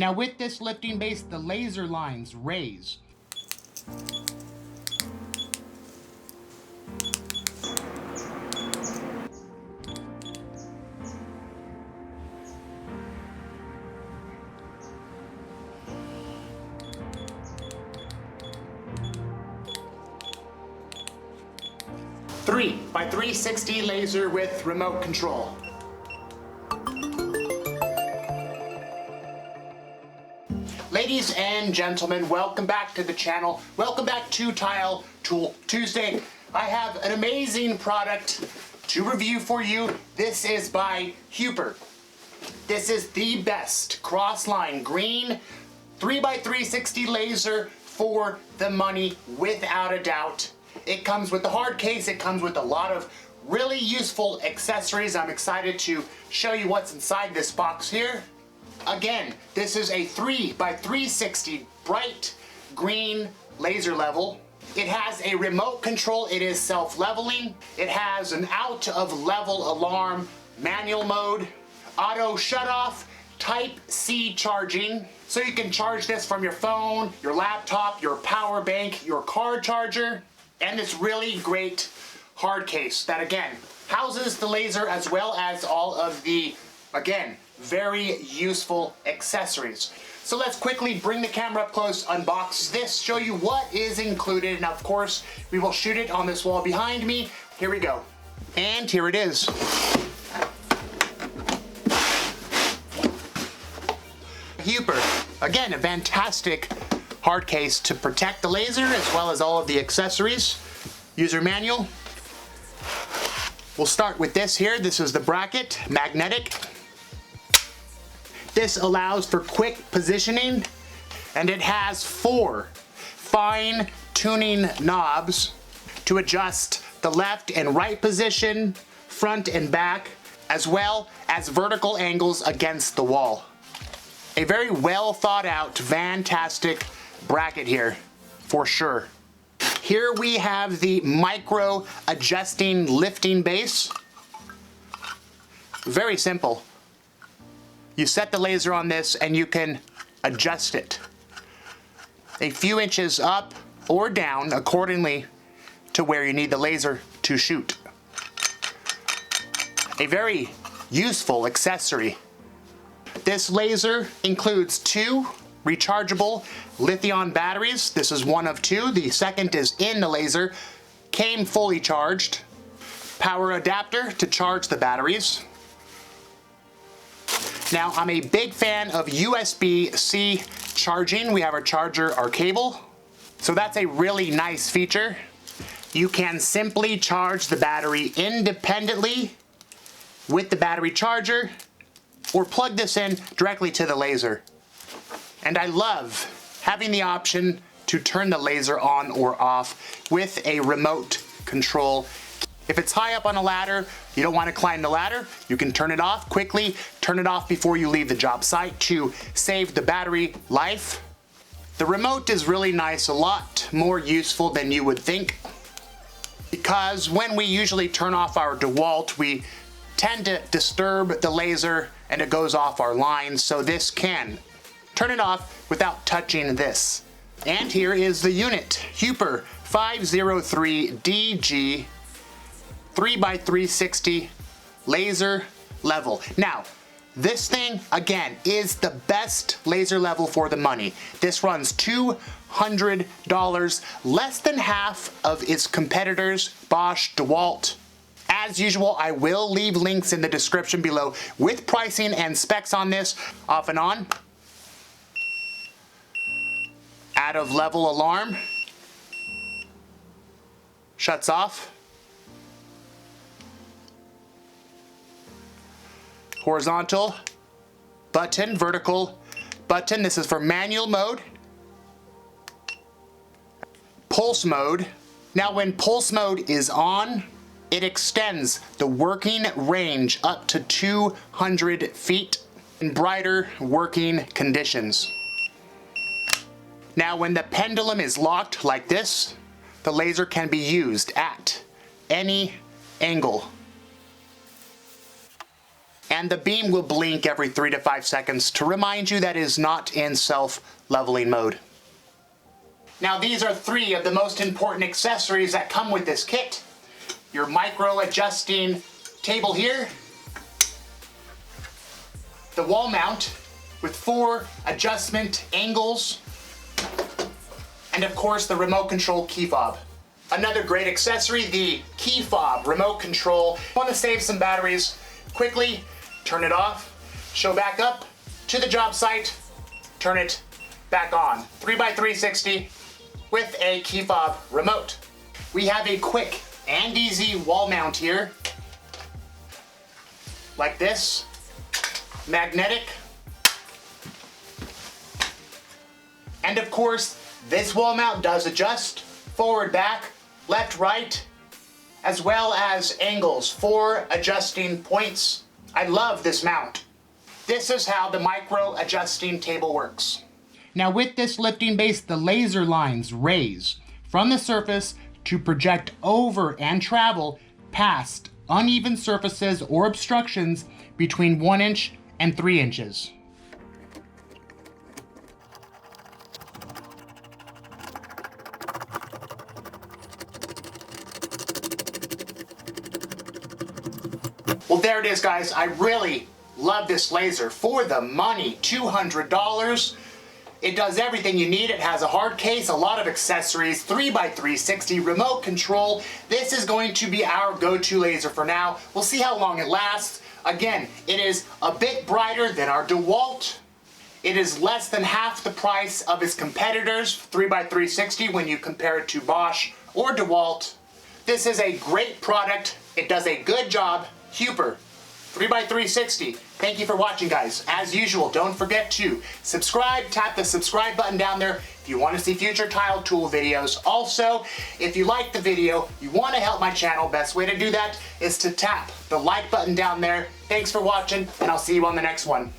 Now with this lifting base, the laser lines raise. Three by 360 laser with remote control. Ladies and gentlemen, welcome back to the channel. Welcome back to Tile Tool Tuesday. I have an amazing product to review for you. This is by Huepar. This is the best cross-line green 3 by 360 laser for the money, without a doubt. It comes with the hard case. It comes with a lot of really useful accessories. I'm excited to show you what's inside this box here. Again, this is a 3 by 360 bright green laser level. It has a remote control. It is self-leveling. It has an out of level alarm, manual mode, auto shut-off, Type-C charging. So you can charge this from your phone, your laptop, your power bank, your car charger, and this really great hard case that again houses the laser as well as all of the, again, very useful accessories. So let's quickly bring the camera up close, unbox this, show you what is included, and of course we will shoot it on this wall behind me. Here we go. And here it is. Huepar. Again, a fantastic hard case to protect the laser as well as all of the accessories. User manual. We'll start with this here. This is the bracket, magnetic. This allows for quick positioning, and it has 4 fine tuning knobs to adjust the left and right position, front and back, as well as vertical angles against the wall. A very well thought out, fantastic bracket here, for sure. Here we have the micro adjusting lifting base. Very simple. You set the laser on this and you can adjust it a few inches up or down accordingly to where you need the laser to shoot. A very useful accessory. This laser includes 2 rechargeable lithium batteries. This is one of 2. The second is in the laser. Came fully charged. Power adapter to charge the batteries. Now, I'm a big fan of USB-C charging. We have our charger, our cable. So that's a really nice feature. You can simply charge the battery independently with the battery charger, or plug this in directly to the laser. And I love having the option to turn the laser on or off with a remote control. If it's high up on a ladder, you don't want to climb the ladder, you can turn it off quickly, turn it off before you leave the job site to save the battery life. The remote is really nice, a lot more useful than you would think, because when we usually turn off our DeWalt, we tend to disturb the laser and it goes off our lines, so this can turn it off without touching this. And here is the unit, Huepar 503DG 3 by 360 laser level. Now, this thing, again, is the best laser level for the money. This runs $200, less than half of its competitors, Bosch, DeWalt. As usual, I will leave links in the description below with pricing and specs on this. Off and on. Out of level alarm. Shuts off. Horizontal button, vertical button. This is for manual mode. Pulse mode. Now when pulse mode is on, it extends the working range up to 200 feet in brighter working conditions. Now when the pendulum is locked like this, the laser can be used at any angle. and the beam will blink every 3 to 5 seconds to remind you that it is not in self-leveling mode. Now these are 3 of the most important accessories that come with this kit. Your micro adjusting table here, the wall mount with 4 adjustment angles, and of course the remote control key fob. Another great accessory, the key fob remote control. Want to save some batteries? Quickly turn it off, show back up to the job site, turn it back on. 3x360 with a key fob remote. We have a quick and easy wall mount here, like this, magnetic. And of course, this wall mount does adjust forward, back, left, right, as well as angles for adjusting points. I love this mount. This is how the micro adjusting table works. Now with this lifting base, the laser lines raise from the surface to project over and travel past uneven surfaces or obstructions between 1 inch and 3 inches. Well, there it is, guys. I really love this laser for the money. $200. It does everything you need. It has a hard case, a lot of accessories, 3x360 remote control. This is going to be our go-to laser for now. We'll see how long it lasts. Again, it is a bit brighter than our DeWalt. It is less than half the price of its competitors, 3x360, when you compare it to Bosch or DeWalt. This is a great product. It does a good job. Huepar, 3x360. Thank you for watching, guys. As usual, don't forget to subscribe. Tap the subscribe button down there if you want to see future tile tool videos. Also, if you like the video, you want to help my channel, best way to do that is to tap the like button down there. Thanks for watching, and I'll see you on the next one.